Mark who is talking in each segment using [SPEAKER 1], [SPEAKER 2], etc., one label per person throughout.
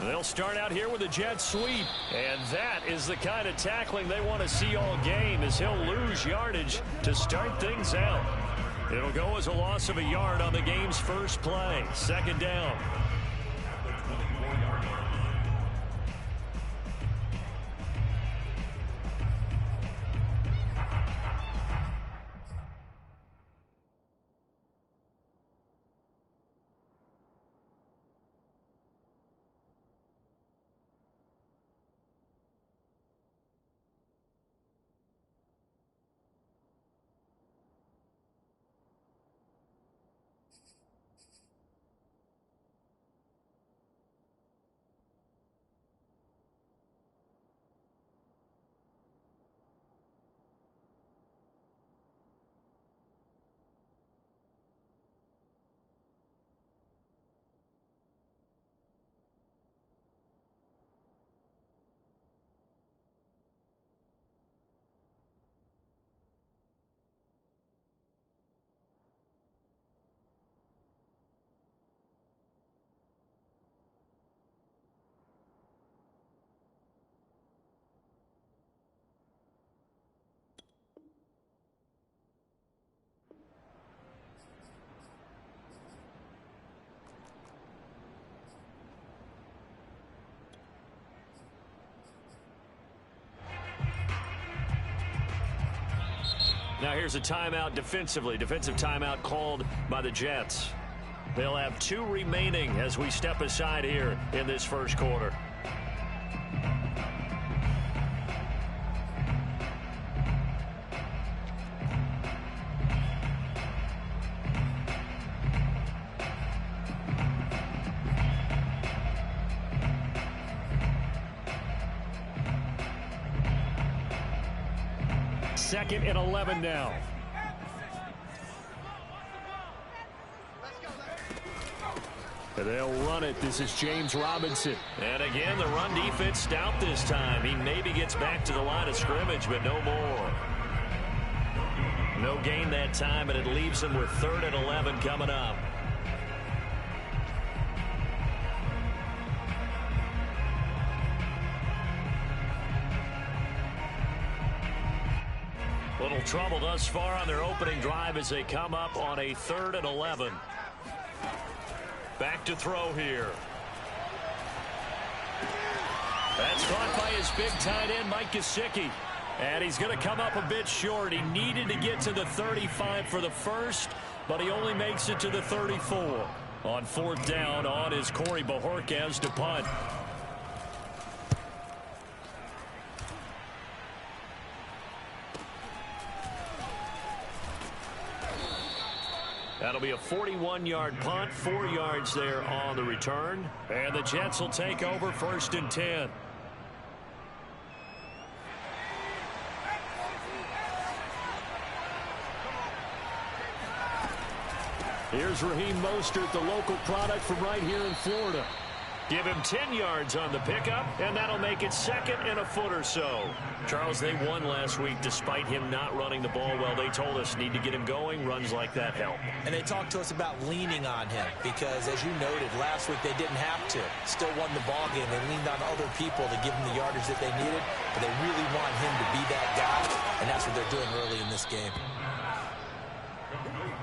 [SPEAKER 1] They'll start out here with a jet sweep. And that is the kind of tackling they want to see all game, as he'll lose yardage to start things out. It'll go as a loss of a yard on the game's first play. Second down. Now here's a timeout defensively. Defensive timeout called by the Jets. They'll have 2 remaining as we step aside here in this first quarter. Second and 11 now. They'll run it. This is James Robinson. And again, the run defense stout this time. He maybe gets back to the line of scrimmage, but no more. No gain that time, and it leaves him with 3rd and 11 coming up. Little trouble thus far on their opening drive as they come up on a 3rd and 11. Back to throw here. That's caught by his big tight end, Mike Gesicki. And he's going to come up a bit short. He needed to get to the 35 for the first, but he only makes it to the 34. On 4th down, on is Corey Bojorquez to punt. That'll be a 41-yard punt, 4 yards there on the return. And the Jets will take over 1st and 10. Here's Raheem Mostert, the local product from right here in Florida. Give him 10 yards on the pickup, and that'll make it 2nd and a foot or so. Charles, they won last week despite him not running the ball well. They told us need to get him going. Runs like that help.
[SPEAKER 2] And they talked to us about leaning on him because, as you noted, last week they didn't have to. Still won the ball game. They leaned on other people to give them the yardage that they needed, but they really want him to be that guy, and that's what they're doing early in this game.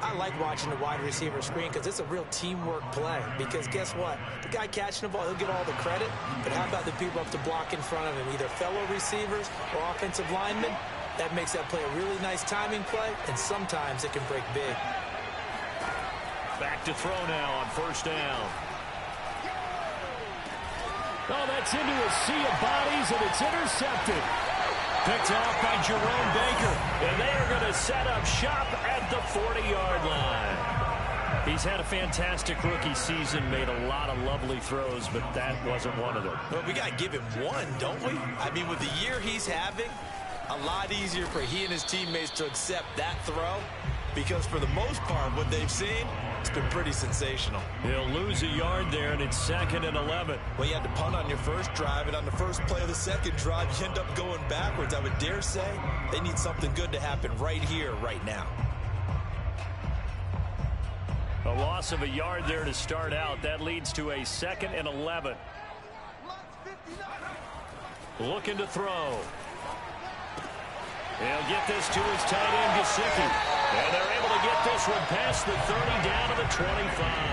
[SPEAKER 2] I like watching the wide receiver screen because it's a real teamwork play. Because guess what? The guy catching the ball, he'll get all the credit. But how about the people up to block in front of him, either fellow receivers or offensive linemen? That makes that play a really nice timing play, and sometimes it can break big.
[SPEAKER 1] Back to throw now on 1st down. Oh, that's into a sea of bodies, and it's intercepted. Picked off by Jerome Baker. And they are going to set up shop at the 40-yard line. He's had a fantastic rookie season, made a lot of lovely throws, but that wasn't one of them.
[SPEAKER 2] Well, we got to give him one, don't we? I mean, with the year he's having, a lot easier for he and his teammates to accept that throw, because for the most part, what they've seen, it's been pretty sensational.
[SPEAKER 1] He'll lose a yard there, and it's 2nd and 11.
[SPEAKER 2] Well, you had to punt on your first drive, and on the first play of the second drive, you end up going backwards. I would dare say they need something good to happen right here, right now.
[SPEAKER 1] A loss of a yard there to start out. That leads to a 2nd and 11. Looking to throw. He'll get this to his tight end, Gesicki. And they're able to get this one past the 30 down to the 25.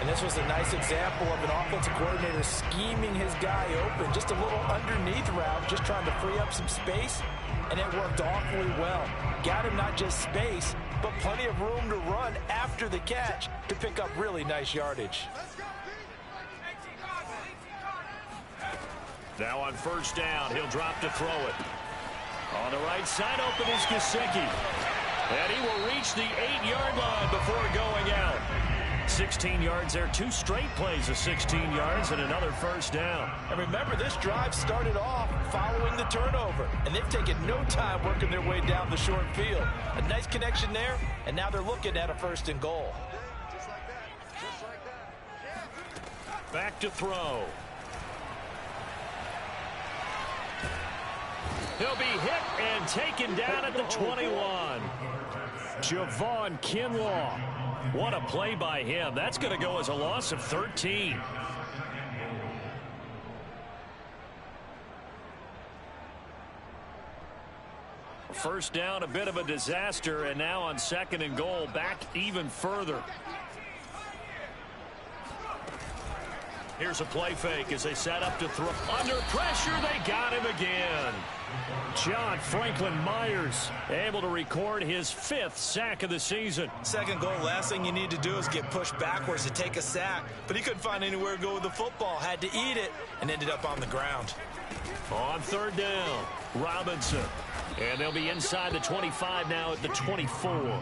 [SPEAKER 2] And this was a nice example of an offensive coordinator scheming his guy open. Just a little underneath route, just trying to free up some space. And it worked awfully well. Got him not just space, but plenty of room to run after the catch to pick up really nice yardage.
[SPEAKER 1] Now on first down, he'll drop to throw it. On the right side, open is Gesicki. And he will reach the 8-yard line before going out. 16 yards there, 2 straight plays of 16 yards and another first down.
[SPEAKER 2] And remember, this drive started off following the turnover, and they've taken no time working their way down the short field. A nice connection there, and now they're looking at a 1st and goal.
[SPEAKER 1] Back to throw. He'll be hit and taken down at the 21. Javon Kinlaw. What a play by him. That's going to go as a loss of 13. First down, a bit of a disaster, and now on 2nd and goal, back even further. Here's a play fake as they set up to throw. Under pressure, they got him again. John Franklin Myers able to record his 5th sack of the season.
[SPEAKER 2] 2nd goal, last thing you need to do is get pushed backwards to take a sack. But he couldn't find anywhere to go with the football. Had to eat it and ended up on the ground.
[SPEAKER 1] On 3rd down, Robinson. And they'll be inside the 25 now at the 24.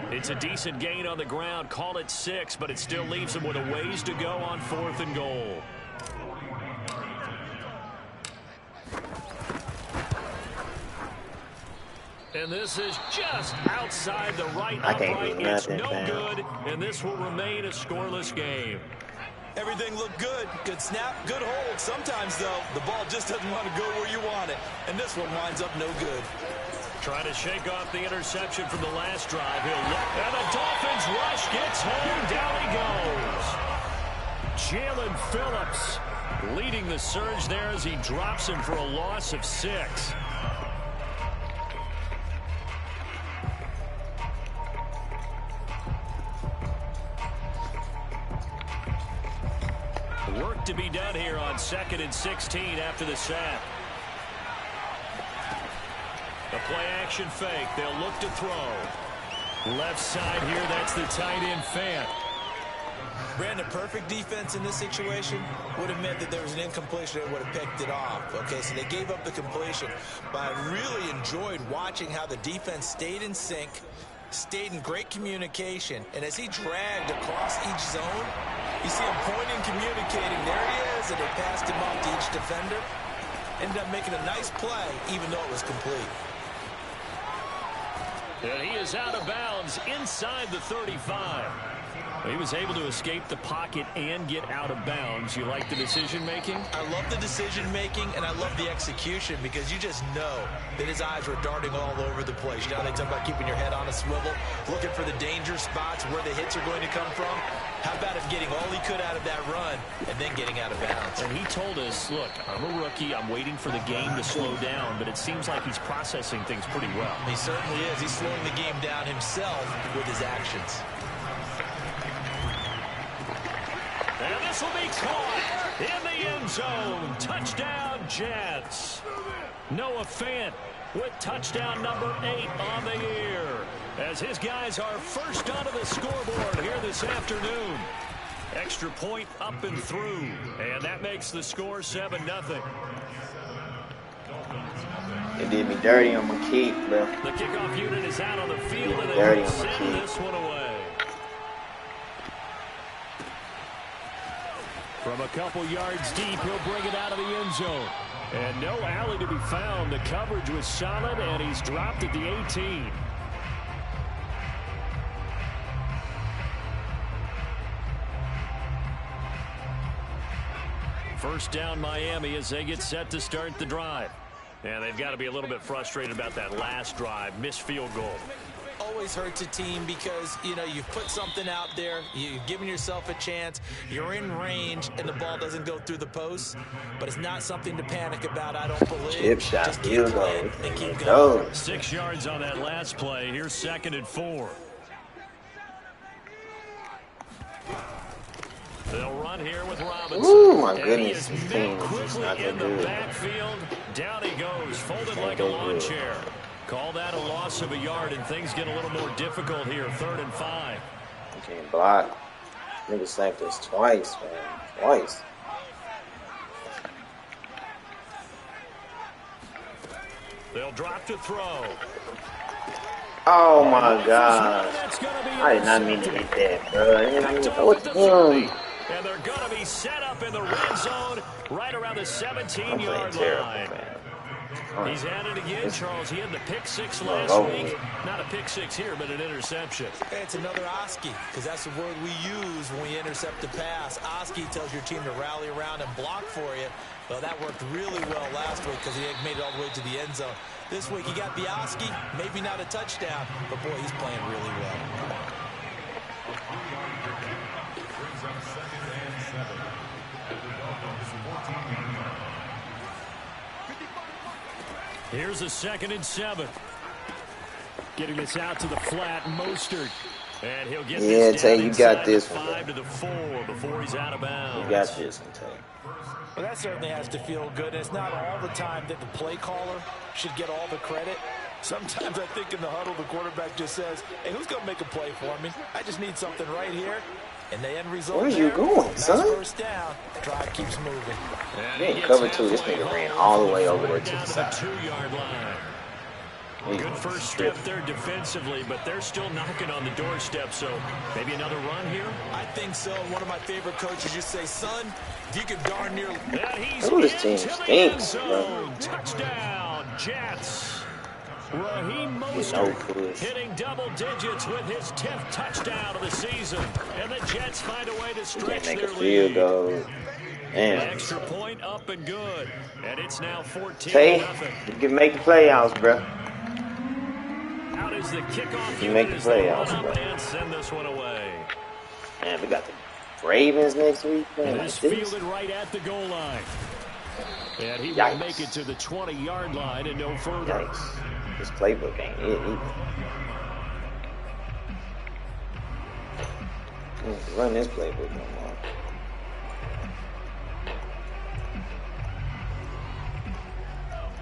[SPEAKER 1] It's a decent gain on the ground. Call it 6, but it still leaves them with a ways to go on 4th and goal. And this is just outside the right upright. It's no good, and this will remain a scoreless game.
[SPEAKER 2] Everything looked good. Good snap, good hold. Sometimes, though, the ball just doesn't want to go where you want it. And this one winds up no good.
[SPEAKER 1] Trying to shake off the interception from the last drive. He'll look, and the Dolphins rush gets home. Down he goes. Jalen Phillips leading the surge there as he drops him for a loss of 6. Work to be done here on 2nd and 16 after the sack. A play-action fake. They'll look to throw. Left side here, that's the tight end Fant.
[SPEAKER 2] Brandon, perfect defense in this situation would have meant that there was an incompletion that would have picked it off. Okay, so they gave up the completion. But I really enjoyed watching how the defense stayed in sync, stayed in great communication. And as he dragged across each zone, you see him pointing, communicating. There he is, and they passed him off to each defender. Ended up making a nice play, even though it was complete.
[SPEAKER 1] And he is out of bounds inside the 35. He was able to escape the pocket and get out of bounds. You like the decision-making?
[SPEAKER 2] I love the decision-making, and I love the execution, because you just know that his eyes were darting all over the place. You know how they talk about keeping your head on a swivel, looking for the danger spots, where the hits are going to come from? How about him getting all he could out of that run and then getting out of bounds?
[SPEAKER 1] And he told us, look, I'm a rookie. I'm waiting for the game to slow down, but it seems like he's processing things pretty well.
[SPEAKER 2] He certainly is. He's slowing the game down himself with his actions.
[SPEAKER 1] And this will be caught in the end zone. Touchdown, Jets. Noah Fant with touchdown number 8 on the year, as his guys are first onto the scoreboard here this afternoon. Extra point up and through, and that makes the score 7-0.
[SPEAKER 3] It did me dirty on my kick, bro.
[SPEAKER 1] The kickoff unit is out on the field, and
[SPEAKER 3] dirty
[SPEAKER 1] they
[SPEAKER 3] on my
[SPEAKER 1] send
[SPEAKER 3] kick.
[SPEAKER 1] this one away. From a couple yards deep, he'll bring it out of the end zone. And no alley to be found. The coverage was solid, and he's dropped at the 18. First down, Miami, as they get set to start the drive. And they've got to be a little bit frustrated about that last drive. Missed field goal.
[SPEAKER 2] always hurts a team because, you know, you've put something out there, you've given yourself a chance, you're in range, and the ball doesn't go through the post. But it's not something to panic about, I don't believe.
[SPEAKER 3] Chip shot,
[SPEAKER 2] Just keep
[SPEAKER 3] field
[SPEAKER 2] playing
[SPEAKER 3] goal.
[SPEAKER 2] and keep going.
[SPEAKER 3] Those.
[SPEAKER 1] 6 yards on that last play. Here's 2nd and 4. They'll run here with Robinson.
[SPEAKER 3] Ooh, my goodness. This team is just not
[SPEAKER 1] in
[SPEAKER 3] that
[SPEAKER 1] the
[SPEAKER 3] good.
[SPEAKER 1] Backfield. Down he goes, folded like a lawn chair. Call that a loss of a yard, and things get a little more difficult here. 3rd and 5.
[SPEAKER 3] You can't block. Nigga sacked us twice, man. Twice.
[SPEAKER 1] They'll drop to throw.
[SPEAKER 3] Oh my God. I did not mean to hit that, bro. I didn't mean to throw it to him.
[SPEAKER 1] And they're going to be set up in the red zone right around the 17-yard line. He's at it again, Charles. He had the pick 6 last week. Not a pick 6 here, but an interception.
[SPEAKER 2] Hey, it's another Oski, because that's the word we use when we intercept a pass. Oski tells your team to rally around and block for you. Well, that worked really well last week because he made it all the way to the end zone. This week he got the Oski, maybe not a touchdown, but boy, he's playing really well.
[SPEAKER 1] Here's a 2nd and 7. Getting this out to the flat, Mostert. And he'll get this down
[SPEAKER 3] you got this one.
[SPEAKER 1] 5 to the 4 before he's out of bounds.
[SPEAKER 3] You got this one, Tay.
[SPEAKER 2] Well, that certainly has to feel good. It's not all the time that the play caller should get all the credit. Sometimes I think in the huddle, the quarterback just says, hey, who's going to make a play for me? I just need something right here. And the end result.
[SPEAKER 3] Where's you going, son?
[SPEAKER 2] Nice first down. Drive keeps moving.
[SPEAKER 3] He ain't cover 2. This nigga ran all the way over there to the side.
[SPEAKER 1] 2-yard line. Good first step there defensively, but they're still knocking on the doorstep, so maybe another run here?
[SPEAKER 2] I think so. One of my favorite coaches just say, son, if you could darn near...
[SPEAKER 3] Ooh, this team stinks, bro.
[SPEAKER 1] Touchdown, Jets. Raheem Mostert hitting double digits with his 10th touchdown of the season. And the Jets find a way to stretch their lead.
[SPEAKER 3] Damn.
[SPEAKER 1] Extra point up and good. And it's now 14-0.
[SPEAKER 3] Tay, you can make the playoffs, bro.
[SPEAKER 1] Out is the kickoff.
[SPEAKER 3] You make the playoffs, bro.
[SPEAKER 1] And send this one away.
[SPEAKER 3] Man, we got the Ravens next week. Man,
[SPEAKER 1] it is fielded right at the goal line. And he will make it to the 20-yard line and no further.
[SPEAKER 3] Yikes. This playbook ain't it either. Run this playbook no more.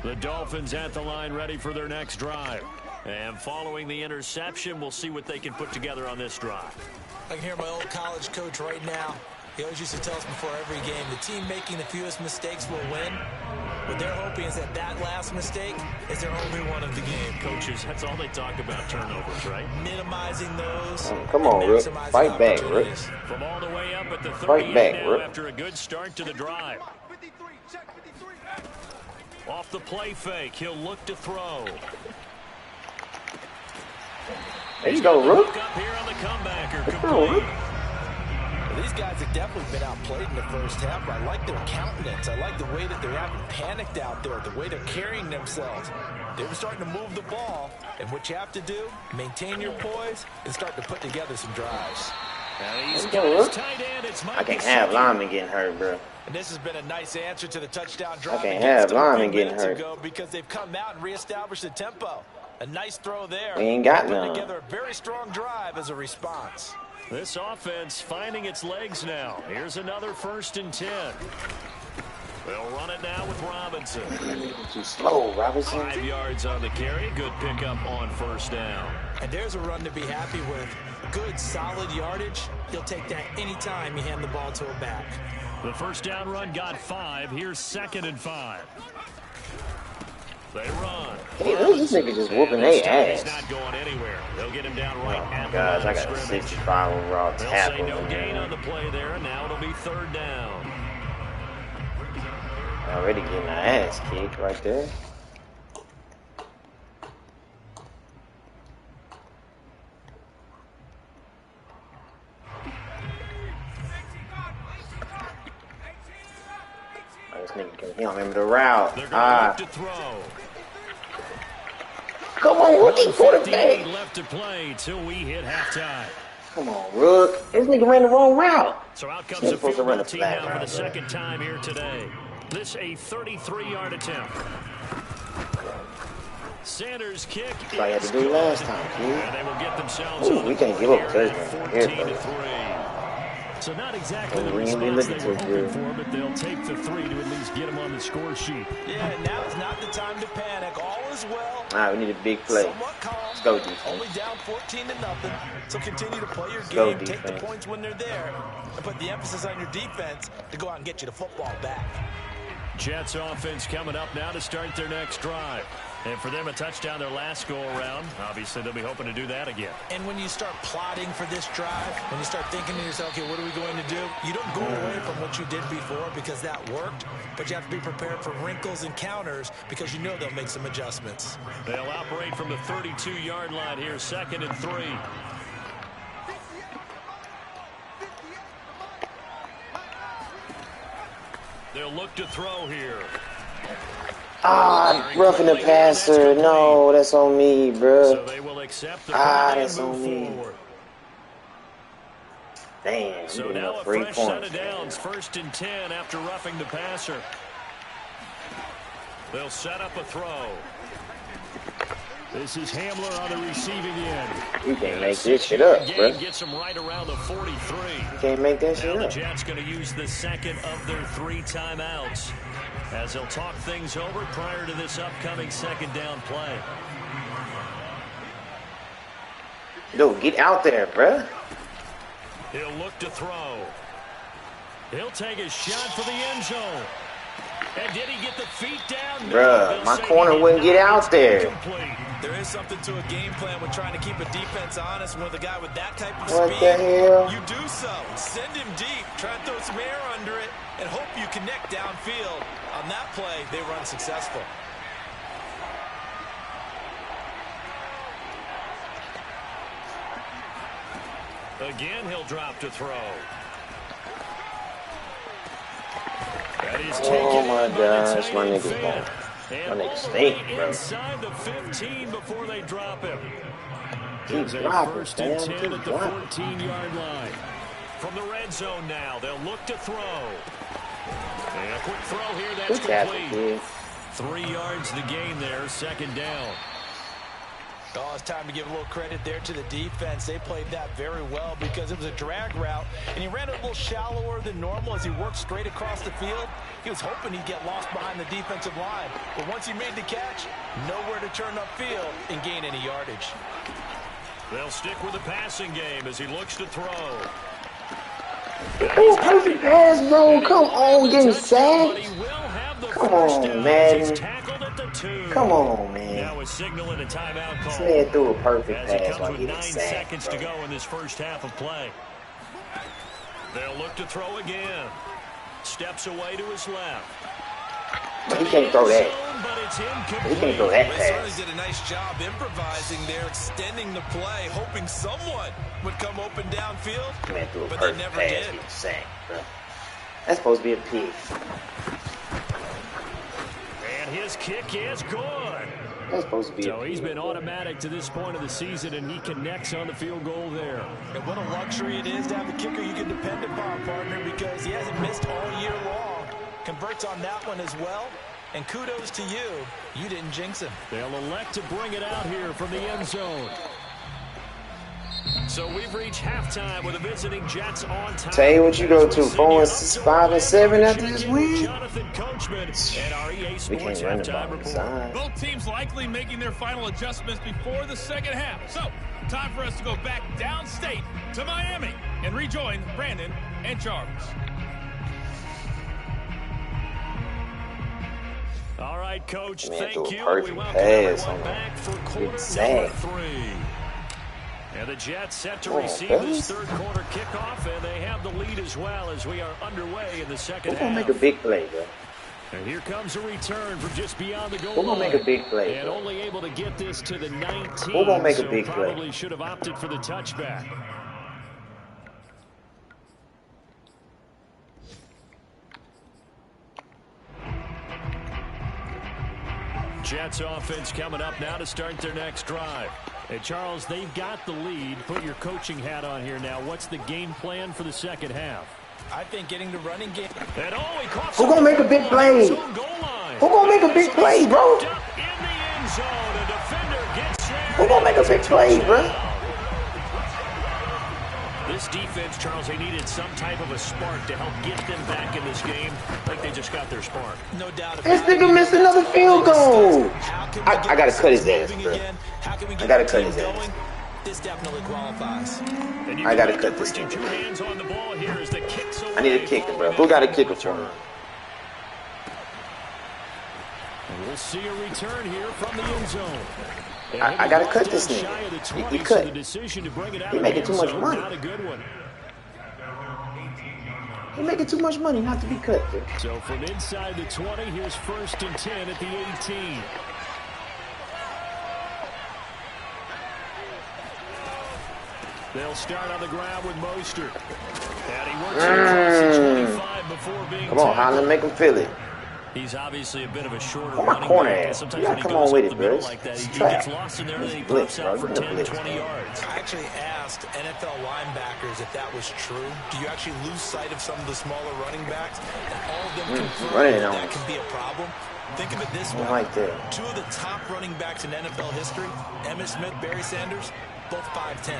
[SPEAKER 1] The Dolphins at the line ready for their next drive. And following the interception, we'll see what they can put together on this drive.
[SPEAKER 2] I can hear my old college coach right now. He always used to tell us before every game, the team making the fewest mistakes will win. What they're hoping is that last mistake is their only one of the game.
[SPEAKER 1] Coaches, that's all they talk about, turnovers, right?
[SPEAKER 2] Minimizing those.
[SPEAKER 3] Come on, Rick. Fight back, Rick.
[SPEAKER 1] From all the way up at the 38 now after a good start to the drive. Off the play fake, he'll look to throw.
[SPEAKER 3] There you go, Rook.
[SPEAKER 1] Up here on the comebacker, complete.
[SPEAKER 2] These guys have definitely been outplayed in the first half, but I like their countenance. I like the way that they haven't panicked out there, the way they're carrying themselves. They're starting to move the ball, and what you have to do, maintain your poise and start to put together some drives.
[SPEAKER 3] I can't have linemen getting hurt, bro.
[SPEAKER 2] And this has been a nice answer to the touchdown drive.
[SPEAKER 3] I can't have linemen getting hurt.
[SPEAKER 2] Because they've come out and reestablished the tempo. A nice throw there.
[SPEAKER 3] We ain't got
[SPEAKER 2] none.
[SPEAKER 3] none.
[SPEAKER 2] Together a very strong drive as a response.
[SPEAKER 1] This offense finding its legs now. Here's another 1st and 10. They'll run it now with Robinson.
[SPEAKER 3] Too slow, Robinson.
[SPEAKER 1] 5 yards on the carry. Good pickup on 1st down.
[SPEAKER 2] And there's a run to be happy with. Good, solid yardage. He'll take that anytime you hand the ball to a back.
[SPEAKER 1] The 1st down run got 5. Here's 2nd and 5. They run.
[SPEAKER 3] Hey, this nigga just whooping their ass.
[SPEAKER 1] He's not going anywhere. They'll get him down right at
[SPEAKER 3] gosh,
[SPEAKER 1] the
[SPEAKER 3] I got a 65 overall tackle.
[SPEAKER 1] They'll say no gain on the play there, and now it'll be 3rd down.
[SPEAKER 3] Already getting my ass kicked right there. This nigga, he don't remember the route.
[SPEAKER 1] They're going to throw.
[SPEAKER 3] Come on, on, rookie quarterback.
[SPEAKER 1] left to play till we hit halftime.
[SPEAKER 3] Come on, Rook. This nigga ran the wrong route.
[SPEAKER 1] So out comes the field goal team now for the second time here today. This a 33-yard attempt. Sanders' kick is
[SPEAKER 3] Like I had to do last time, dude.
[SPEAKER 1] and they will get themselves
[SPEAKER 3] we can't give up touchdown here,
[SPEAKER 1] 14-3. So not exactly the
[SPEAKER 3] really
[SPEAKER 1] response they were
[SPEAKER 3] looking
[SPEAKER 1] hoping for, but they'll take the 3 to at least get them on the score sheet.
[SPEAKER 2] Yeah, now is not the time to panic. All is well.
[SPEAKER 3] All right, we need a big play.
[SPEAKER 2] Somewhat calm.
[SPEAKER 3] Let's go, defense.
[SPEAKER 2] Only down 14-0. So continue to play your
[SPEAKER 3] Let's
[SPEAKER 2] game,
[SPEAKER 3] go,
[SPEAKER 2] take the points when they're there, and put the emphasis on your defense to go out and get you the football back.
[SPEAKER 1] Jets offense coming up now to start their next drive. And for them, a touchdown their last go-around. Obviously, they'll be hoping to do that again.
[SPEAKER 2] And when you start plotting for this drive, when you start thinking to yourself, okay, what are we going to do? You don't go away from what you did before because that worked, but you have to be prepared for wrinkles and counters because you know they'll make some adjustments.
[SPEAKER 1] They'll operate from the 32-yard line here, 2nd and 3. They'll look to throw here.
[SPEAKER 3] Roughing the passer. No, that's on me, bro.
[SPEAKER 1] So they will accept the
[SPEAKER 3] That's on me.
[SPEAKER 1] forward.
[SPEAKER 3] Damn,
[SPEAKER 1] So now a fresh set of downs, 1st and 10 after roughing the passer. They'll set up a throw. This is Hamler on the receiving end.
[SPEAKER 3] You can't make this shit up, bro.
[SPEAKER 1] Gets him right around the 43.
[SPEAKER 3] You can't make that shit
[SPEAKER 1] Now the
[SPEAKER 3] up.
[SPEAKER 1] Jets going to use the second of their 3 timeouts as they'll talk things over prior to this upcoming second down play.
[SPEAKER 3] Dude, get out there, bro.
[SPEAKER 1] He'll look to throw. He'll take a shot for the end zone. And did he get the feet down?
[SPEAKER 3] Bruh, my corner wouldn't get out there.
[SPEAKER 2] There is something to a game plan with trying to keep a defense honest with a guy with that type of
[SPEAKER 3] What
[SPEAKER 2] speed.
[SPEAKER 3] the hell?
[SPEAKER 2] You do so. Send him deep. Try to throw some air under it and hope you connect downfield. On that play, they run successful.
[SPEAKER 1] Again, he'll drop to throw.
[SPEAKER 3] Oh my gosh, my nigga's gone. My nigga stink, bro.
[SPEAKER 1] Inside the 15 before they drop him.
[SPEAKER 3] Keep
[SPEAKER 1] It's a
[SPEAKER 3] dropping,
[SPEAKER 1] 1st and 10
[SPEAKER 3] Keep
[SPEAKER 1] at the
[SPEAKER 3] dropping.
[SPEAKER 1] 14-yard line. From the red zone now, they'll look to throw. And a quick throw here, that's complete. 3 yards the gain there, 2nd down.
[SPEAKER 2] Oh, it's time to give a little credit there to the defense. They played that very well because it was a drag route, and he ran it a little shallower than normal as he worked straight across the field. He was hoping he'd get lost behind the defensive line, but once he made the catch, nowhere to turn upfield and gain any yardage.
[SPEAKER 1] They'll stick with the passing game as he looks to throw.
[SPEAKER 3] Oh, perfect pass, bro. Come on, getting sacked. Come on, man. Come on, man.
[SPEAKER 1] Now a signal and a timeout call.
[SPEAKER 3] This man threw a perfect
[SPEAKER 1] As it
[SPEAKER 3] pass
[SPEAKER 1] comes
[SPEAKER 3] while
[SPEAKER 1] with
[SPEAKER 3] getting
[SPEAKER 1] 9
[SPEAKER 3] sacked,
[SPEAKER 1] seconds to
[SPEAKER 3] bro.
[SPEAKER 1] go in this first half of play. They'll look to throw again. Steps away to his left.
[SPEAKER 3] He can't throw that. He can't throw that
[SPEAKER 2] They
[SPEAKER 3] pass.
[SPEAKER 2] certainly did a nice job improvising there, extending the play, hoping someone would come open downfield,
[SPEAKER 3] Man threw a
[SPEAKER 2] but they
[SPEAKER 3] perfect
[SPEAKER 2] never
[SPEAKER 3] pass,
[SPEAKER 2] did.
[SPEAKER 3] getting sacked, bro. That's supposed to be a pick.
[SPEAKER 1] And his kick is good.
[SPEAKER 3] That's supposed to be a
[SPEAKER 1] So
[SPEAKER 3] pick.
[SPEAKER 1] he's been automatic to this point of the season, and he connects on the field goal there.
[SPEAKER 2] And what a luxury it is to have a kicker you can depend upon, partner, because he hasn't missed all year long. Converts on that one as well. And kudos to you. You didn't jinx him.
[SPEAKER 1] They'll elect to bring it out here from the end zone. So we've reached halftime with the visiting Jets on time.
[SPEAKER 3] Tell you what you go to, 5 and 7 after this win.
[SPEAKER 1] Jonathan Coachman and our EA
[SPEAKER 3] We
[SPEAKER 1] Sports
[SPEAKER 3] can't run the
[SPEAKER 1] halftime
[SPEAKER 3] ball
[SPEAKER 1] report.
[SPEAKER 3] inside.
[SPEAKER 4] Both teams likely making their final adjustments before the second half. So, time for us to go back downstate to Miami and rejoin Brandon and Charles.
[SPEAKER 1] All right, Coach,
[SPEAKER 3] Man,
[SPEAKER 1] thank
[SPEAKER 3] threw a
[SPEAKER 1] you.
[SPEAKER 3] perfect
[SPEAKER 1] We welcome
[SPEAKER 3] pass
[SPEAKER 1] everyone
[SPEAKER 3] on
[SPEAKER 1] back for quarter number
[SPEAKER 3] sack.
[SPEAKER 1] 3. And the Jets set to
[SPEAKER 3] Oh,
[SPEAKER 1] receive
[SPEAKER 3] fellas.
[SPEAKER 1] this third quarter kickoff, and they have the lead as well as we are underway in the second
[SPEAKER 3] We're gonna
[SPEAKER 1] half.
[SPEAKER 3] make a big play, bro.
[SPEAKER 1] And here comes a return from just beyond the goal
[SPEAKER 3] We're gonna
[SPEAKER 1] line.
[SPEAKER 3] make a big play,
[SPEAKER 1] And
[SPEAKER 3] bro.
[SPEAKER 1] only able to get this to the 19.
[SPEAKER 3] We're gonna make a
[SPEAKER 1] so
[SPEAKER 3] big play.
[SPEAKER 1] probably should have opted for the touchback. Jets offense coming up now to start their next drive. Hey, Charles, they've got the lead. Put your coaching hat on here now. What's the game plan for the second half?
[SPEAKER 2] I think getting the running game.
[SPEAKER 1] And he caught
[SPEAKER 3] Who gonna make a big play? Who gonna make a big play, bro? Who gonna make a big play, bro?
[SPEAKER 1] This defense, Charles, they needed some type of a spark to help get them back in this game. Like they just got their spark.
[SPEAKER 2] No doubt.
[SPEAKER 3] This nigga missed another field goal. I gotta cut his ass, bro. I gotta cut his ass.
[SPEAKER 2] This definitely qualifies.
[SPEAKER 3] I gotta cut this thing. I need a kicker, bro. Who got a kicker for me?
[SPEAKER 1] We'll see a return here from the end zone.
[SPEAKER 3] I gotta cut this nigga. He cut. He making too much money. He making too much money not to be cut, bro.
[SPEAKER 1] So from inside the 20, here's 1st and 10 at the 18. They'll start on the ground with Mostert. And he works across the 25 before being
[SPEAKER 3] Come on, Holland, make him feel it.
[SPEAKER 1] He's obviously a bit of a shorter
[SPEAKER 3] Come on,
[SPEAKER 1] running
[SPEAKER 3] corner
[SPEAKER 1] back.
[SPEAKER 3] ass.
[SPEAKER 1] Sometimes
[SPEAKER 3] You
[SPEAKER 1] when
[SPEAKER 3] gotta
[SPEAKER 1] he
[SPEAKER 3] come
[SPEAKER 1] goes
[SPEAKER 3] on with
[SPEAKER 1] up
[SPEAKER 3] it,
[SPEAKER 1] the middle
[SPEAKER 3] bro.
[SPEAKER 1] like that,
[SPEAKER 3] It's
[SPEAKER 1] he
[SPEAKER 3] trap.
[SPEAKER 1] gets lost in there and then he
[SPEAKER 3] Blitz,
[SPEAKER 1] pops out
[SPEAKER 3] bro.
[SPEAKER 1] for
[SPEAKER 3] It's a
[SPEAKER 1] 10,
[SPEAKER 3] blitz,
[SPEAKER 1] 20
[SPEAKER 3] bro.
[SPEAKER 1] yards.
[SPEAKER 2] I actually asked NFL linebackers if that was true. Do you actually lose sight of some of the smaller running backs? And all of them confirmed that can be a problem. Think of it this way.
[SPEAKER 3] Right there.
[SPEAKER 2] Two of the top running backs in NFL history, Emmitt Smith, Barry Sanders, both 5'10".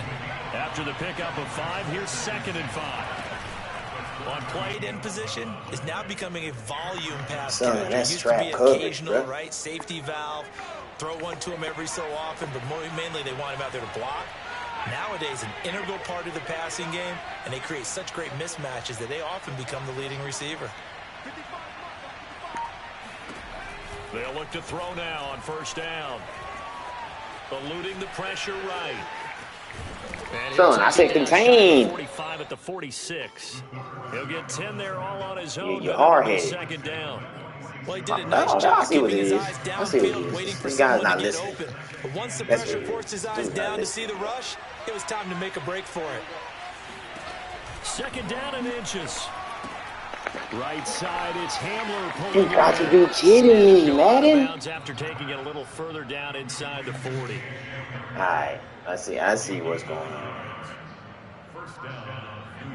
[SPEAKER 1] After the pickup of 5, here's 2nd and 5.
[SPEAKER 2] On played in position is now becoming a volume pass
[SPEAKER 3] Son,
[SPEAKER 2] catcher.
[SPEAKER 3] that's
[SPEAKER 2] Used to be
[SPEAKER 3] trap coverage,
[SPEAKER 2] occasional,
[SPEAKER 3] bro.
[SPEAKER 2] right? Safety valve. Throw one to him every so often, but mainly they want him out there to block. Nowadays, an integral part of the passing game, and they create such great mismatches that they often become the leading receiver.
[SPEAKER 1] They'll look to throw now on 1st down. Eluding the pressure right.
[SPEAKER 3] Son, I said contain.
[SPEAKER 1] 45 at the 46. He'll get 10 there all on his own.
[SPEAKER 3] You hard-headed.
[SPEAKER 1] 2nd down.
[SPEAKER 2] Well, he did a nice job keeping his eyes downfield, waiting for someone to get open. But once the pressure forced his eyes down to see the rush, it was time to make a break for it.
[SPEAKER 1] 2nd down and inches. Right side, it's Hamler.
[SPEAKER 3] You got to be kidding me, Madden.
[SPEAKER 1] After taking it a little further down inside the 40.
[SPEAKER 3] Alright, I see what's going on.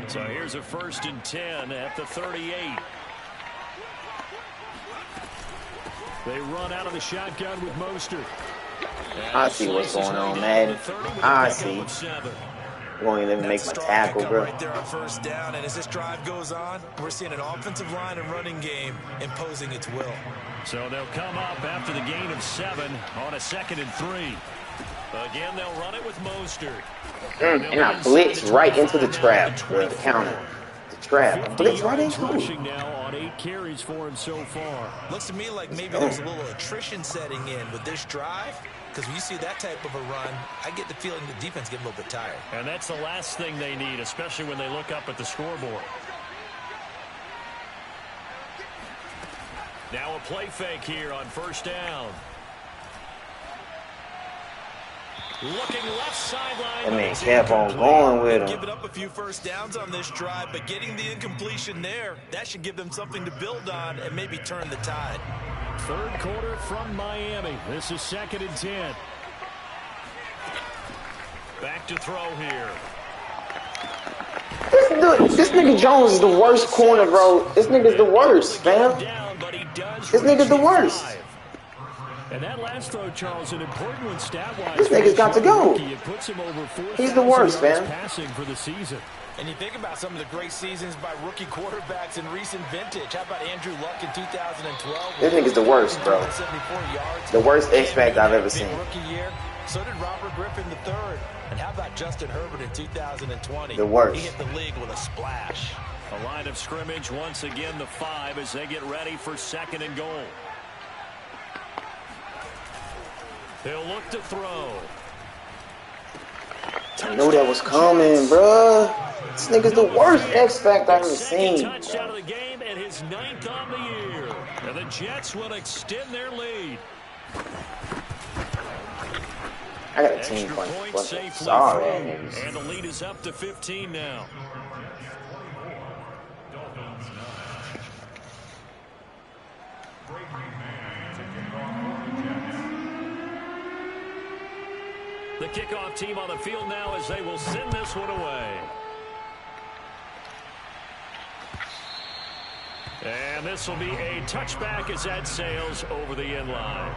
[SPEAKER 1] So here's a 1st and 10 at the 38. They run out of the shotgun with Mostert.
[SPEAKER 3] I see what's going on, Madden. I see. You won't even let me make my tackle, bro.
[SPEAKER 2] Right there on 1st down, and as this drive goes on, we're seeing an offensive line and running game imposing its will.
[SPEAKER 1] So they'll come up after the gain of 7 on a 2nd and 3. Again, they'll run it with Mostert.
[SPEAKER 3] And I blitz right into the trap, bro. The counter. The trap. I blitz right into it.
[SPEAKER 1] Now on 8 carries for him so far.
[SPEAKER 2] Looks to me like maybe there's a little attrition setting in with this drive. Because when you see that type of a run, I get the feeling the defense get a little bit tired.
[SPEAKER 1] And that's the last thing they need, especially when they look up at the scoreboard. Now a play fake here on 1st down. Looking left sideline.
[SPEAKER 3] That man kept on going with him.
[SPEAKER 2] Giving up a few 1st downs on this drive, but getting the incompletion there, that should give them something to build on and maybe turn the tide.
[SPEAKER 1] 3rd quarter from Miami. This is 2nd and 10. Back to throw here.
[SPEAKER 3] This nigga Jones is the worst corner, bro. This nigga's the worst, fam. This nigga's the worst.
[SPEAKER 1] And that last throw, Charles, an important one stat-wise.
[SPEAKER 3] This nigga's got to go. He's the worst, fam.
[SPEAKER 1] Passing for the season.
[SPEAKER 2] And you think about some of the great seasons by rookie quarterbacks in recent vintage. How about Andrew Luck in 2012?
[SPEAKER 3] This nigga's the worst, bro. The worst X-Factor I've ever seen.
[SPEAKER 2] Rookie year. So did Robert Griffin III. And how about Justin Herbert in 2020?
[SPEAKER 3] The worst.
[SPEAKER 2] He hit the league with a splash.
[SPEAKER 1] A line of scrimmage once again, the 5 as they get ready for 2nd and goal. They'll look to throw.
[SPEAKER 3] I knew that was coming, bro. This nigga's the worst X-Factor I've ever seen.
[SPEAKER 1] Touchdown of the game and his 9th on the year. And the Jets will extend their lead.
[SPEAKER 3] I got a team point. Sorry, niggas.
[SPEAKER 1] And the lead is up to 15 now. The kickoff team on the field now as they will send this one away. And this will be a touchback as that sails over the end line.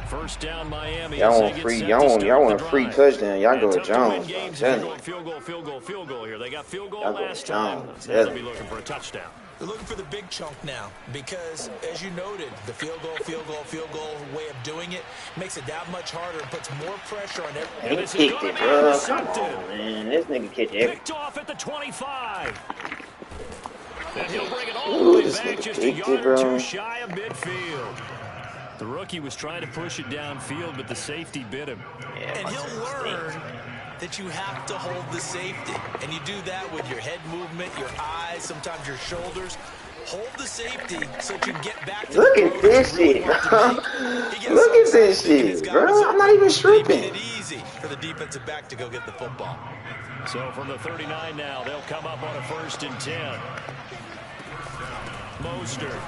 [SPEAKER 1] First down, Miami.
[SPEAKER 3] Y'all want free? Y'all want a free touchdown? Y'all go with Jones.
[SPEAKER 1] Field goal here. They got field goal last time. They'll be looking for a touchdown.
[SPEAKER 2] They're looking for the big chunk now because, as you noted, the field goal way of doing it makes it that much harder and puts more pressure on everyone.
[SPEAKER 3] He kicked it, bro. Come on, man. This nigga kicked it.
[SPEAKER 1] Picked off at the 25. And he'll bring it all the way back just a yard or two shy of midfield. The rookie was trying to push it downfield, but the safety bit him.
[SPEAKER 2] Yeah, and he'll learn that you have to hold the safety. And you do that with your head movement, your eyes, sometimes your shoulders. Hold the safety so that you can get back to
[SPEAKER 3] Look at this shit, bro. Look at this shit, bro. I'm not even tripping.
[SPEAKER 2] It easy for the defensive back to go get the football.
[SPEAKER 1] So from the 39 now, they'll come up on a 1st and 10. Mostert.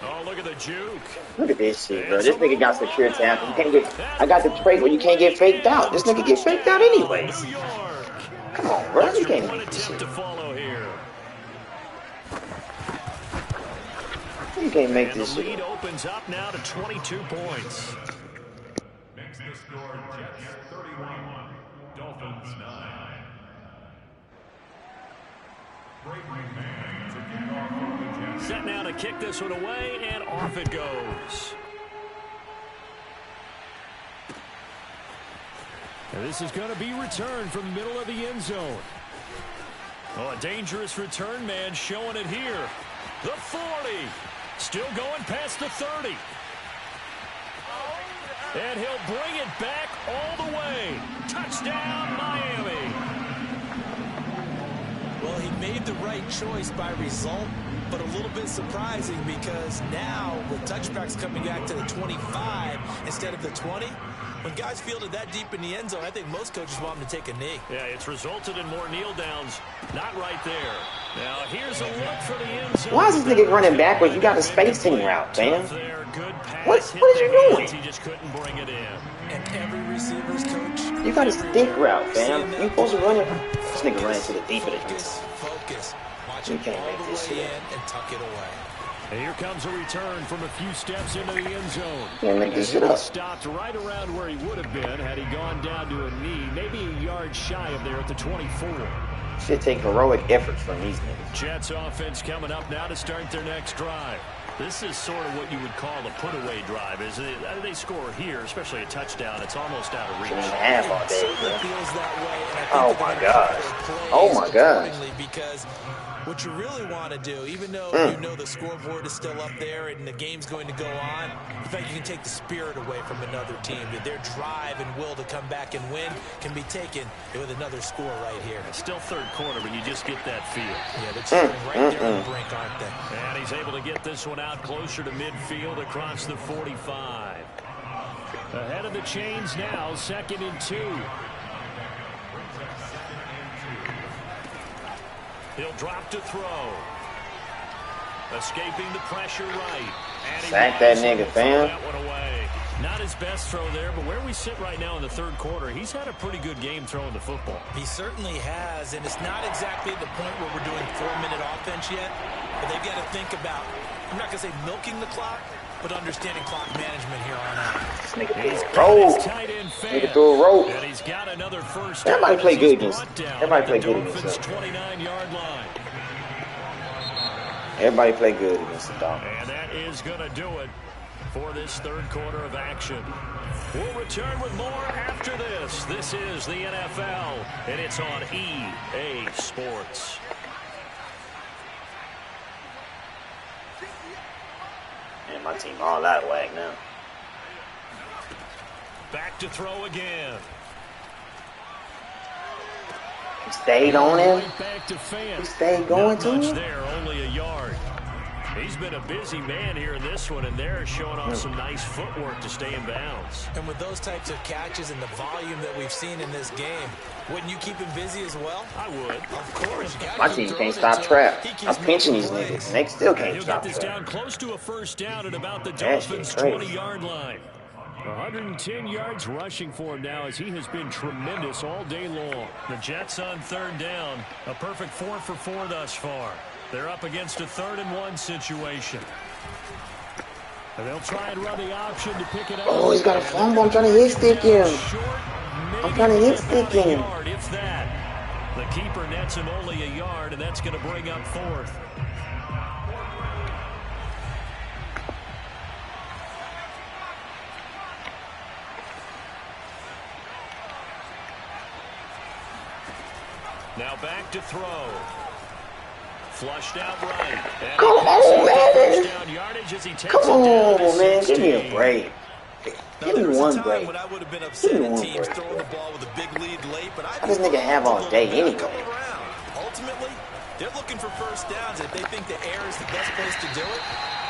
[SPEAKER 1] Oh, look at the juke.
[SPEAKER 3] Look at this shit, bro. This nigga got secure tackle. You can't get. I got the trait where you can't get faked out. This nigga get faked out anyways. Come on, bro. You can't make this shit. You can't make this shit.
[SPEAKER 1] The lead opens up now to 22 points.
[SPEAKER 5] Makes the score Jets 31, Dolphins 9.
[SPEAKER 1] Set now to kick this one away, and off it goes. And this is going to be returned from the middle of the end zone. Oh, a dangerous return man showing it here. The 40. Still going past the 30. And he'll bring it back all the way. Touchdown, Miami.
[SPEAKER 2] Well, he made the right choice by result, but a little bit surprising because now with touchbacks coming back to the 25 instead of the 20, when guys fielded that deep in the end zone, I think most coaches want them to take a knee.
[SPEAKER 1] Yeah, it's resulted in more kneel downs. Not right there. Now here's a look for the end zone.
[SPEAKER 3] Why is this nigga running backwards? You got a spacing route, man. What is you doing?
[SPEAKER 1] He just couldn't bring it in.
[SPEAKER 2] And every receiver's coach.
[SPEAKER 3] You got a stick route, fam. You supposed to run it. This nigga running to the deep of the end zone.
[SPEAKER 2] Focus. Watch
[SPEAKER 3] You
[SPEAKER 2] it
[SPEAKER 3] can't
[SPEAKER 2] all
[SPEAKER 3] make
[SPEAKER 2] the
[SPEAKER 3] this
[SPEAKER 2] way
[SPEAKER 3] shit.
[SPEAKER 2] in and tuck it away.
[SPEAKER 1] And here comes a return from a few steps into the end zone.
[SPEAKER 3] Can't make this shit
[SPEAKER 1] He
[SPEAKER 3] up.
[SPEAKER 1] stopped right around where he would have been had he gone down to a knee, maybe a yard shy of there at the 24.
[SPEAKER 3] Shit take heroic effort from these niggas.
[SPEAKER 1] Jets offense coming up now to start their next drive. This is sort of what you would call a put-away drive. Is they score here, especially a touchdown, it's almost out of reach.
[SPEAKER 3] 2.5 all day,
[SPEAKER 2] Certainly
[SPEAKER 3] bro.
[SPEAKER 2] feels that way, and I think
[SPEAKER 3] Oh
[SPEAKER 2] they're
[SPEAKER 3] my
[SPEAKER 2] gonna
[SPEAKER 3] gosh.
[SPEAKER 2] try to play
[SPEAKER 3] Oh my gosh.
[SPEAKER 2] accordingly because what you really want to do, even though you know the scoreboard is still up there and the game's going to go on, in fact, you can take the spirit away from another team. That their drive and will to come back and win can be taken with another score right here.
[SPEAKER 1] It's still third quarter, but you just get that feel.
[SPEAKER 2] Yeah, they're cheering right there on the brink, aren't they?
[SPEAKER 1] And he's able to get this one out closer to midfield across the 45. Ahead of the chains now, 2nd and 2. He'll drop to throw. Escaping the pressure right. And he
[SPEAKER 3] Sack that nigga,
[SPEAKER 1] throw
[SPEAKER 3] fam.
[SPEAKER 1] that one away. Not his best throw there, but where we sit right now in the third quarter, he's had a pretty good game throwing the football.
[SPEAKER 2] He certainly has, and it's not exactly at the point where we're doing 4-minute offense yet, but they've got to think about, I'm not going to say milking the clock, but understanding clock management here on out.
[SPEAKER 3] This nigga threw a rope. Nigga threw a rope.
[SPEAKER 1] And he's got another first.
[SPEAKER 3] Everybody play good
[SPEAKER 1] He's
[SPEAKER 3] against.
[SPEAKER 1] brought down
[SPEAKER 3] Everybody
[SPEAKER 1] at
[SPEAKER 3] play
[SPEAKER 1] the
[SPEAKER 3] good against
[SPEAKER 1] Dolphins'
[SPEAKER 3] them.
[SPEAKER 1] 29-yard line.
[SPEAKER 3] Everybody play good against the Dolphins.
[SPEAKER 1] And that is going to do it for this third quarter of action. We'll return with more after this. This is the NFL, and it's on EA Sports.
[SPEAKER 3] Man, my team all out of whack now.
[SPEAKER 1] Back to throw again.
[SPEAKER 3] He stayed on him.
[SPEAKER 1] Right back to Fant.
[SPEAKER 3] He stayed going
[SPEAKER 1] Not
[SPEAKER 3] to
[SPEAKER 1] much
[SPEAKER 3] him.
[SPEAKER 1] there, only a yard. He's been a busy man here in this one, and they're showing off some nice footwork to stay in bounds.
[SPEAKER 2] And with those types of catches and the volume that we've seen in this game, wouldn't you keep him busy as well?
[SPEAKER 1] I would.
[SPEAKER 2] Of course.
[SPEAKER 3] My team can't stop trap. I'm pinching these niggas, and they still can't stop
[SPEAKER 1] He'll get this
[SPEAKER 3] trap.
[SPEAKER 1] down close to a first down at about the Dolphins' 20-yard line. 110 yards rushing for him now as he has been tremendous all day long. The Jets on third down. A perfect 4 for 4 thus far. They're up against a 3rd and 1 situation. And they'll try and run the option to pick it up.
[SPEAKER 3] Oh, he's got a fumble. I'm trying to hit stick him. I'm trying to hit stick him.
[SPEAKER 1] If that. The keeper nets him only a yard, and that's going to bring up 4th. Now back to throw. Flushed out right.
[SPEAKER 3] Come on, man. Come on, man. Give me a break. Give me one break. Give me one break. How does nigga have all day anyway?
[SPEAKER 2] Ultimately, they're looking for first downs. If they think the air is the best place to do it,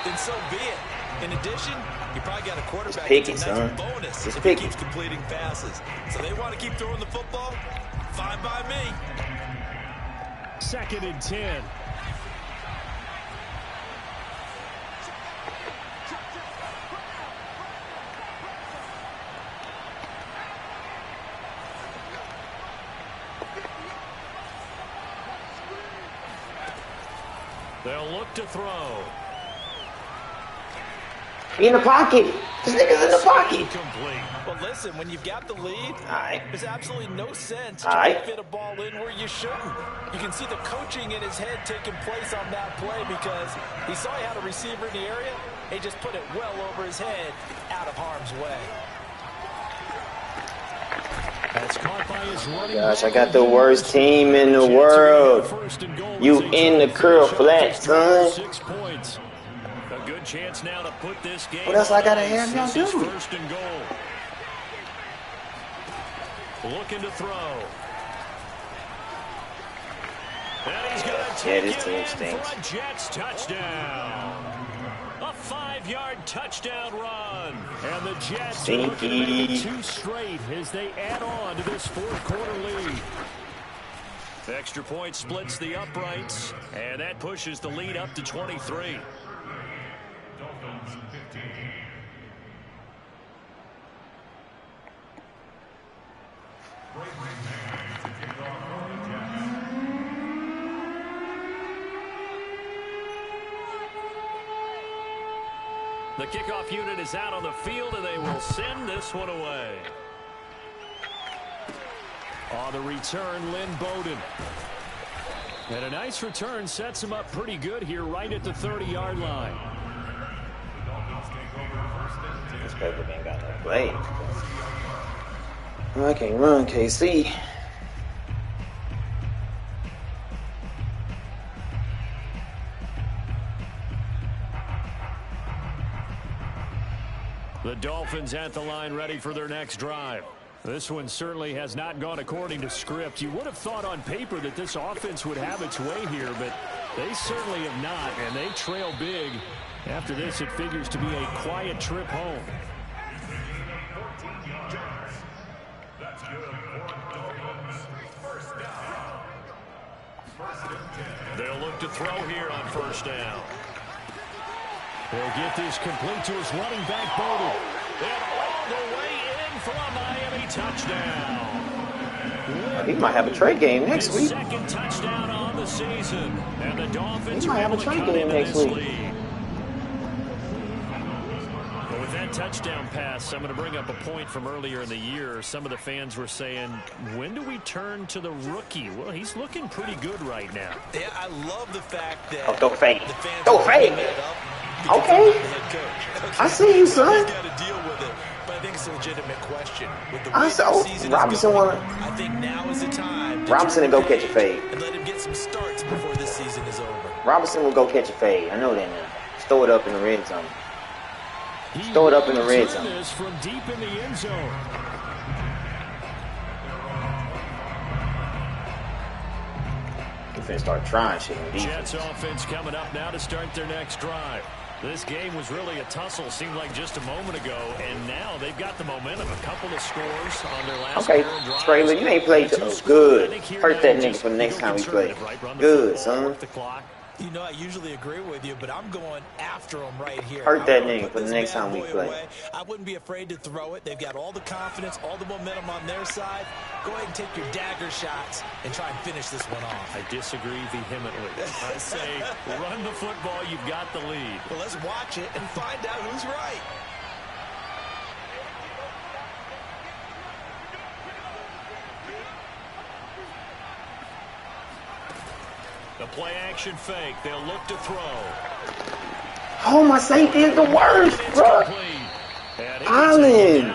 [SPEAKER 2] then so be it. In addition, you probably got a quarterback that's a nice bonus if he keeps completing passes. So they want to keep throwing the football. Fine by me.
[SPEAKER 1] 2nd and 10. They'll look to throw.
[SPEAKER 3] Be in the pocket. This nigga's in the pocket.
[SPEAKER 2] Well, listen, when you've got the lead, there's absolutely no sense
[SPEAKER 3] trying
[SPEAKER 2] to fit a ball in where you shouldn't. You can see the coaching in his head taking place on that play because he saw he had a receiver in the area. He just put it well over his head, out of harm's way.
[SPEAKER 1] That's caught by his running.
[SPEAKER 3] Gosh, I got the worst team in the world. You in the curl flat, son.
[SPEAKER 1] 6 points. A good chance now to put this game.
[SPEAKER 3] What else I gotta have y'all do?
[SPEAKER 1] 1st and goal. Looking to throw. And he's going to take
[SPEAKER 3] this team
[SPEAKER 1] it in
[SPEAKER 3] stinks.
[SPEAKER 1] for a Jets touchdown. A 5-yard touchdown run. And the Jets are looking to make it 2 straight as they add on to this 4th quarter lead. Extra point splits the uprights, and that pushes the lead up to 23.
[SPEAKER 5] Dolphins 15.
[SPEAKER 1] The kickoff unit is out on the field, and they will send this one away. On the return, Lynn Bowden. And a nice return sets him up pretty good here right at the 30-yard line.
[SPEAKER 3] This paper ain't got no play. I can't run, KC.
[SPEAKER 1] The Dolphins at the line ready for their next drive. This one certainly has not gone according to script. You would have thought on paper that this offense would have its way here, but they certainly have not, and they trail big. After this, it figures to be a quiet trip home.
[SPEAKER 5] That's good for Dolphins. First down.
[SPEAKER 1] They'll look to throw here on 1st down. They'll get this complete to his running back, Bowden. And all the way in for a Miami touchdown.
[SPEAKER 3] He might have a trade game next week.
[SPEAKER 1] 2nd touchdown on the season. And the Dolphins
[SPEAKER 3] He might have a trade game next week.
[SPEAKER 1] Well, with that touchdown pass, I'm going to bring up a point from earlier in the year. Some of the fans were saying, when do we turn to the rookie? Well, he's looking pretty good right now.
[SPEAKER 2] Yeah, I love the fact that
[SPEAKER 3] throw fake.
[SPEAKER 2] the fans
[SPEAKER 3] Throw
[SPEAKER 2] are
[SPEAKER 3] fake.
[SPEAKER 2] bringing that up.
[SPEAKER 3] Okay.
[SPEAKER 2] Okay.
[SPEAKER 3] I see you, son.
[SPEAKER 2] He's got to deal with it, but I think it's a legitimate question. With the
[SPEAKER 3] I
[SPEAKER 2] way
[SPEAKER 3] saw
[SPEAKER 2] the season
[SPEAKER 3] Robinson
[SPEAKER 2] is going,
[SPEAKER 3] wanna-
[SPEAKER 2] I think now is the time.
[SPEAKER 3] Robinson to go catch a fade.
[SPEAKER 2] And let him get some starts before this season is over.
[SPEAKER 3] Robinson will go catch a fade. I know that now. Just throw it up in the red zone. Just throw it up in the red zone.
[SPEAKER 1] This from deep in the end zone.
[SPEAKER 3] finna start trying shit on defense.
[SPEAKER 1] Jets offense coming up now to start their next drive. This game was really a tussle, seemed like just a moment ago, and now they've got the momentum. A couple of scores on their last
[SPEAKER 3] okay,
[SPEAKER 1] pair of drives.
[SPEAKER 3] Trailer, you ain't played good. Hurt that nigga for the next time we play. Good, son.
[SPEAKER 2] You know, I usually agree with you, but I'm going after him right here.
[SPEAKER 3] Hurt that nigga for the next time we play.
[SPEAKER 2] I wouldn't be afraid to throw it. They've got all the confidence, all the momentum on their side. Go ahead and take your dagger shots and try and finish this one off.
[SPEAKER 1] I disagree vehemently. I say run the football. You've got the lead.
[SPEAKER 2] Well, let's watch it and find out who's right.
[SPEAKER 1] The play action fake. They'll look to throw.
[SPEAKER 3] Oh, my safety is the worst, bro. Island.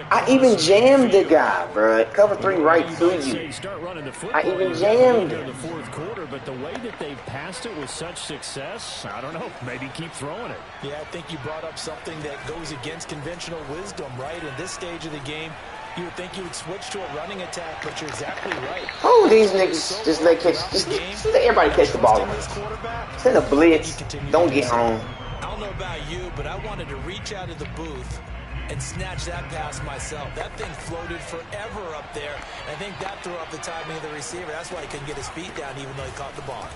[SPEAKER 3] I even jammed the guy, bro. Cover 3 right to you. I even jammed
[SPEAKER 1] in the fourth quarter, but the way that they've passed it with such success, I don't know. Maybe keep throwing it.
[SPEAKER 2] Yeah, I think you brought up something that goes against conventional wisdom, right? In this stage of the game, you would think you would switch to a running attack, but you're exactly right.
[SPEAKER 3] Oh, these niggas just let everybody catch the ball. Send a blitz. Don't get home.
[SPEAKER 2] I don't know about you, but I wanted to reach out of the booth and snatch that pass myself. That thing floated forever up there. I think that threw off the timing of the receiver. That's why he couldn't get his feet down, even though he caught the ball.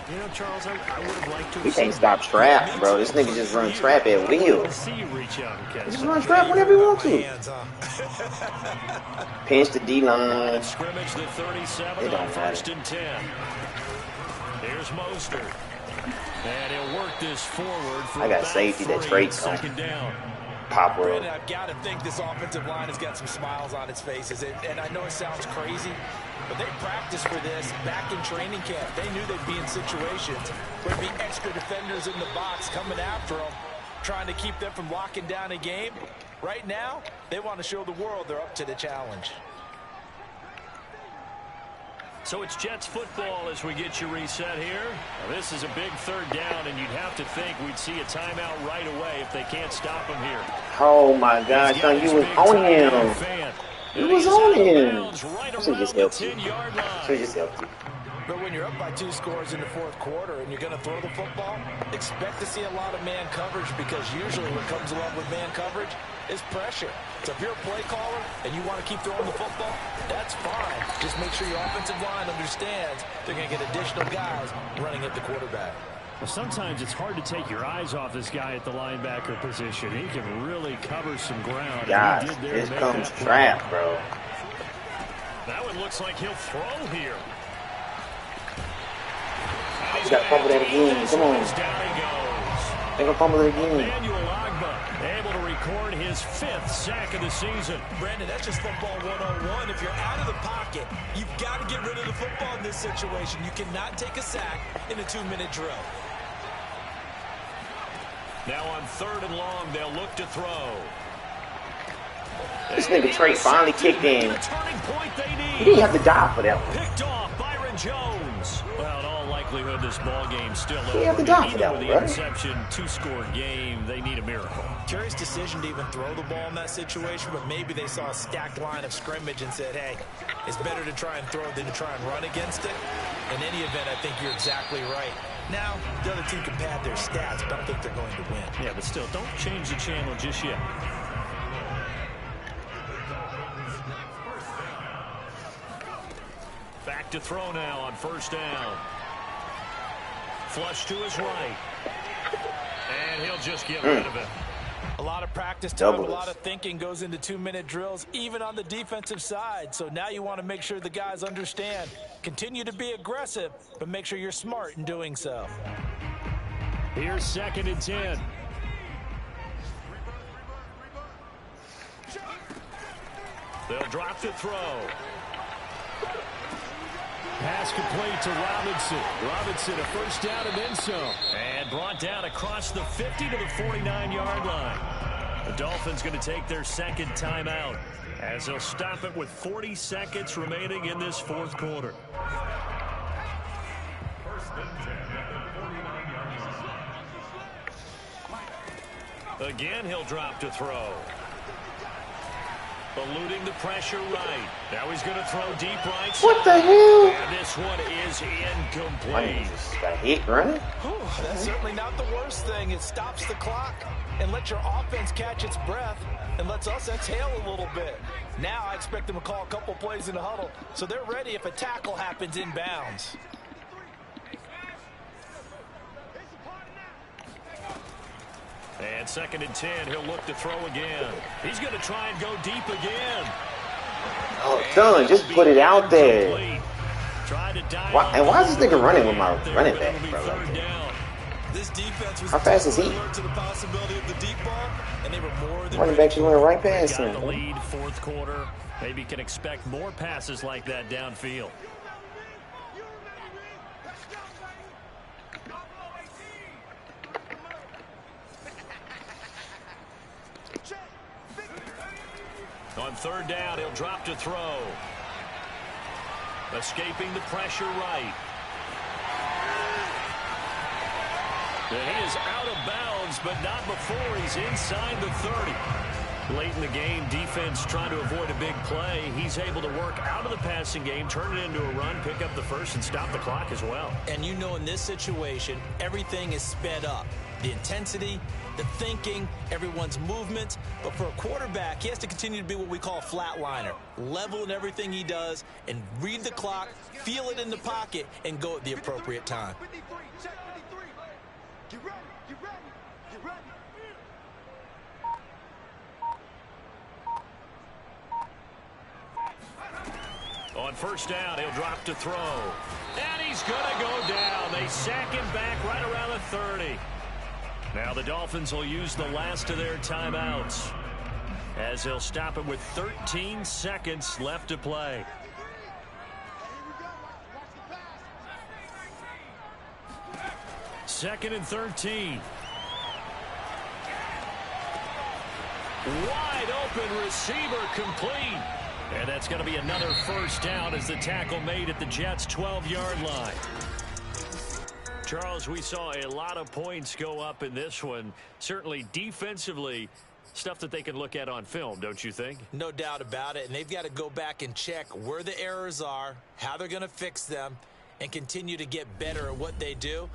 [SPEAKER 1] You know, Charles, I would have liked to.
[SPEAKER 3] We can't stop trap, bro. This nigga just run trap at will. Just run trap whenever he wants to. Pinch the D-line.
[SPEAKER 1] Scrimmage the 37 on 1st and 10. Here's Mostert. And he'll work this forward for
[SPEAKER 3] I got safety that Trade's
[SPEAKER 1] second down.
[SPEAKER 3] Pop roll.
[SPEAKER 2] Brandon, I've got to think this offensive line has got some smiles on its faces. And I know it sounds crazy, but they practiced for this back in training camp. They knew they'd be in situations where there'd be extra defenders in the box coming after them, trying to keep them from locking down a game. Right now, they want to show the world they're up to the challenge.
[SPEAKER 1] So it's Jets football as we get you reset here. Now, this is a big third down, and you'd have to think we'd see a timeout right away if they can't stop him here.
[SPEAKER 3] Oh, my gosh, son, you was on him. You was on him. Should just help you. Should just help you.
[SPEAKER 2] But when you're up by 2 scores in the fourth quarter and you're going to throw the football, expect to see a lot of man coverage, because usually what comes along with man coverage is pressure. So if you're a play caller and you want to keep throwing the football, that's fine. Just make sure your offensive line understands they're going to get additional guys running at the quarterback.
[SPEAKER 1] Well, sometimes it's hard to take your eyes off this guy at the linebacker position. He can really cover some ground.
[SPEAKER 3] Guys, here comes trap, bro.
[SPEAKER 1] That one looks like he'll throw here.
[SPEAKER 3] You got to fumble that again. Come on. They're going to fumble it again.
[SPEAKER 1] Able to record his 5th sack of the season.
[SPEAKER 2] Brandon, that's just football 101. If you're out of the pocket, you've got to get rid of the football in this situation. You cannot take a sack in a 2-minute drill.
[SPEAKER 1] Now on 3rd and long, they'll look to throw.
[SPEAKER 3] This nigga Trey finally kicked in. He didn't have to die for that one.
[SPEAKER 1] Picked off Byron Jones. Well, in all likelihood, this ball game still over.
[SPEAKER 3] He had to die for that one,
[SPEAKER 1] the
[SPEAKER 3] brother.
[SPEAKER 1] interception, 2-score game. They need a miracle.
[SPEAKER 2] Curious decision to even throw the ball in that situation, but maybe they saw a stacked line of scrimmage and said, hey, it's better to try and throw than to try and run against it. In any event, I think you're exactly right. Now, the other team can pad their stats, but I don't think they're going to win.
[SPEAKER 1] Yeah, but still, don't change the channel just yet. Back to throw now on 1st down. Flush to his right. And he'll just get rid of it.
[SPEAKER 2] A lot of practice time, a lot of thinking goes into 2-minute drills, even on the defensive side. So now you want to make sure the guys understand. Continue to be aggressive, but make sure you're smart in doing so.
[SPEAKER 1] Here's 2nd and 10. They'll drop to throw. Pass complete to Robinson. Robinson, a 1st down and then some. And brought down across the 50 to the 49-yard line. The Dolphins going to take their 2nd timeout as they'll stop it with 40 seconds remaining in this 4th quarter. Again, he'll drop to throw. Eluding the pressure right. Now he's going to throw deep right.
[SPEAKER 3] What the hell?
[SPEAKER 1] And this one is incomplete.
[SPEAKER 3] Just got hit running.
[SPEAKER 2] That's certainly not the worst thing. It stops the clock and lets your offense catch its breath and lets us exhale a little bit. Now I expect them to call a couple plays in the huddle so they're ready if a tackle happens inbounds.
[SPEAKER 1] And 2nd and 10, he'll look to throw again. He's going to try and go deep again.
[SPEAKER 3] Oh, son, just put it out there. Why is this nigga running with my running back, bro? Like that?
[SPEAKER 2] This defense was
[SPEAKER 3] how fast is he?
[SPEAKER 2] to the possibility of the deep ball, and they were more than
[SPEAKER 3] running back, you running right past him.
[SPEAKER 1] Got the lead, 4th quarter. Maybe can expect more passes like that downfield. On 3rd down, he'll drop to throw. Escaping the pressure right. And he is out of bounds, but not before he's inside the 30. Late in the game, defense trying to avoid a big play. He's able to work out of the passing game, turn it into a run, pick up the first, and stop the clock as well.
[SPEAKER 2] And you know in this situation, everything is sped up. The intensity, the thinking, everyone's movement. But for a quarterback, he has to continue to be what we call a flatliner. Level in everything he does and read the clock, feel it in the pocket, and go at the appropriate time.
[SPEAKER 1] On 1st down, he'll drop to throw. And he's going to go down. They sack him back right around the 30. Now the Dolphins will use the last of their timeouts as they'll stop it with 13 seconds left to play. Second and 13. Wide open receiver complete. And that's going to be another 1st down as the tackle made at the Jets' 12-yard line. Charles, we saw a lot of points go up in this one. Certainly defensively, stuff that they can look at on film, don't you think?
[SPEAKER 2] No doubt about it. And they've got to go back and check where the errors are, how they're going to fix them, and continue to get better at what they do.